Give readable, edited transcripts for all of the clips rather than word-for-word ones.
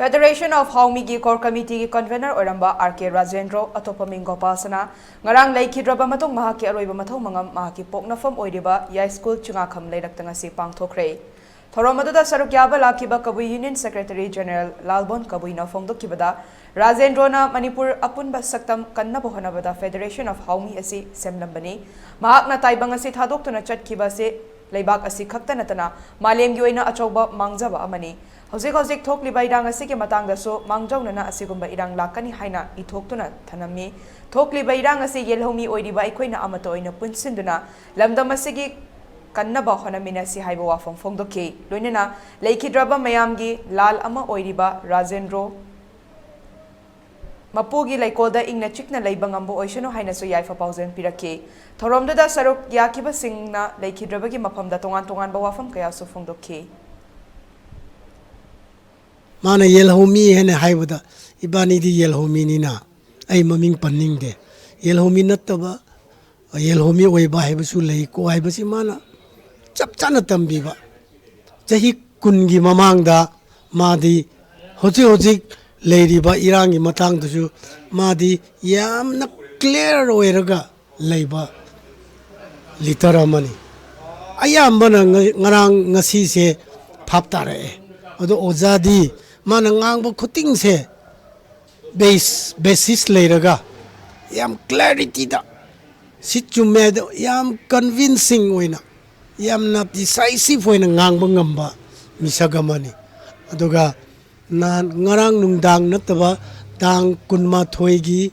Federation of Haumigi Core Committee Convener Oramba R.K. Rajendro Atopaming Gopalsana Ngarang Laikidraba Matong Mahaki Aroiba Matong Mangam Mahaki Poknafam Oidiba Yai School Chungakam Ledактangasi Pangthokre Thoromaduda Sarukyaba Lakiba Kabui Union Secretary General Lalbon Kabuina Fongdokibada Rajendrona Manipur Apunba Saktam Kannabohanabada Federation of Haumi Asi Semlambani Mahakna Taibangasi Thadoktuna Chatkibase Leibak Asi Kaktanatana Malem Yoina Achoba Mangzaba Amani Hojik Thokliba Irang Asiki Matangaso Mangjona Asigumba Irang Lakani Haina Itoktuna Tanami Thokliba Irang Asi Yelhomi Oidiba Equina Amato in a Punsinduna Lamdamasigi Kannaba Honamina Si Haiba Wafong Fongdoki Lunina Laikidraba Mayamgi Lal Ama Oidiba Rajendro Mapugi Laikoda Ingna Chikna Laibangambo Oishano Hainaso Yaifa Pausen Piraki Thoromda Saruk Yakiba Singna Laikidrabagi Mapamda Tongan Tongan Bawafam Kayaso Fongdoki Mana Yelhomi and Haibada, Ibani di Yelhomi Nina, I maming panning de. Yelhomi Nataba, a Yelhomi way by Hebsule, Ko Ibasimana, Chapchanatam Biba. Jahi Kungi Mamangda, Madi, Hojik, Lady by Irangi Matang to you, Madi, Yam na clear Oeraga, Labor, Litera money. I am Banang Ngasise, Paptare, Odo Ozadi. Manangang bo kuting se basis leiraga yam clarity da situmed yam convincing oina yam na decisive oina ngang bo ngamba misagamani aduga na ngarang nungdang nataba dang kunma thoigi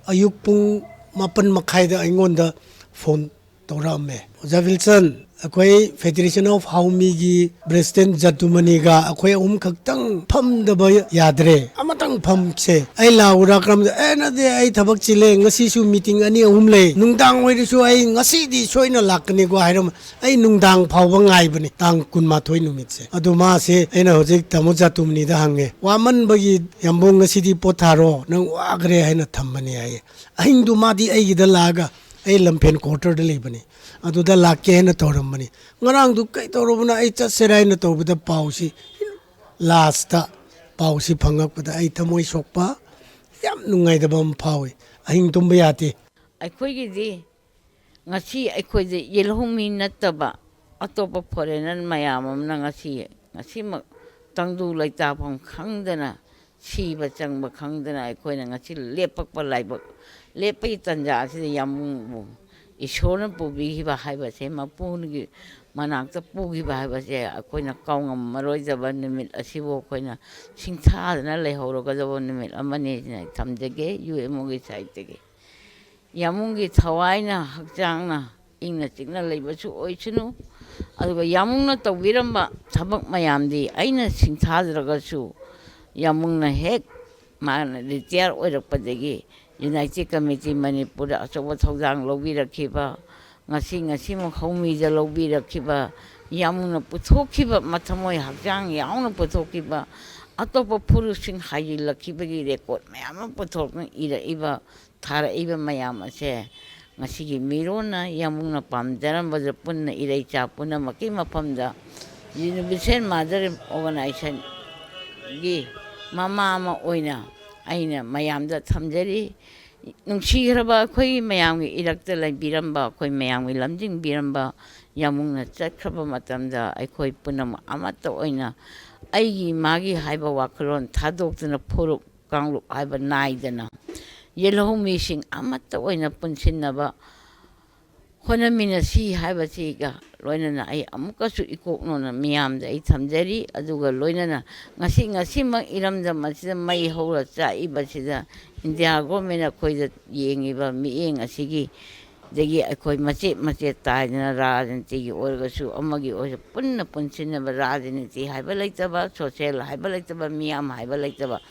ayuk pung mapan makhai da aingonda phone torame Wilson Akoi Federation of Haumigi President Jatumaniga Akoi Kaktang Pum the boy Yadre Amatang Pum che I laura cram the end of the eight tabak chile Nasisu meeting any umle Nungdang way to I Nasi di Soina Lakanigo Hiram I Nungdang Pawang Ibani Tang Kunmatoi Numitse Aduma se Ena Hojik Tamujatumni the Hange Waman Bagi Yambunga City Potaro Nang Wagre Hena Tamani I Indumadi Agi the Laga I lampen quarter the Libani Adu the Lake and a Toromani. Narang do Kaitorona, I just said I know with the Pausi. Last Pausi Pangak with the Itamoy Sopa. Yam Nungai the Bum Powi. I think Tumbiati. I quit the Nasi, I quit the Yelhomi Nataba, Atopa Poren and Mayamam Nangasi, Nasima Tandu like Tapon Kangdana, Shiba Changba Kangdana, I quit and Nasi Lepak Palaiba, Lepitanja, the Yamu. Ishona Pubi Bahibase, Mapungi, Manaka Pugi Bahibase, a coina Kong, Maroja Vanimit, a Sivo coina, Singta, and a lehoro Gazavonimit, a management, Tam de gay, you emogi side de gay. Yamungi Tawaina, Hakjana, in a signal labor to Oichino, as the Yamuna to Viramba, Tabak Mayamdi, Aina Singta Ragasu, Yamuna Heck, Man, the tear or the Padegi. United Committee Manipura, so what Hogang Lobira Kiba, Nasing a Simo Homi the Lobira Kiba, Yamuna Putokiba, Matamoy Hajang, Yamuna Putokiba, Atopa Purusing Hayila Kibagi record, Mayama Putok, either Eva, Tara Eva Mayama say, Nasigi Mirona, Yamuna Pam, Deram was a Puna Irecha, Puna Makima Pamda, Universal Mother Organization, Ye, Mama Oina. Aina mayam da thamjari nungshiraba khoi mayam gi irakta lai biramba khoi mayam gi lamjing biramba yamung na chakhraba matamda ai khoi punam amata oina aigi magi haiba wakron thadoktuna phoruk kanglu haiba naidana yelhomi sing amata oina punsinnaba honamina si haiba siga loinana ai amukasu ikoknona miyamda ai thamjari aduga loinana ngasi ma iramda masida mai hora cha ibasida india government akoi yengiba mieng asigi degi akoi mache taina rajanti gi orgasu amagi o punna punsinna rajanti haiba laitaba social haiba laitaba miyam haiba laitaba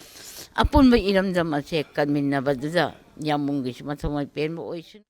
apun ba iramda mache kanminna baduda yamungi mathamai penbo oisin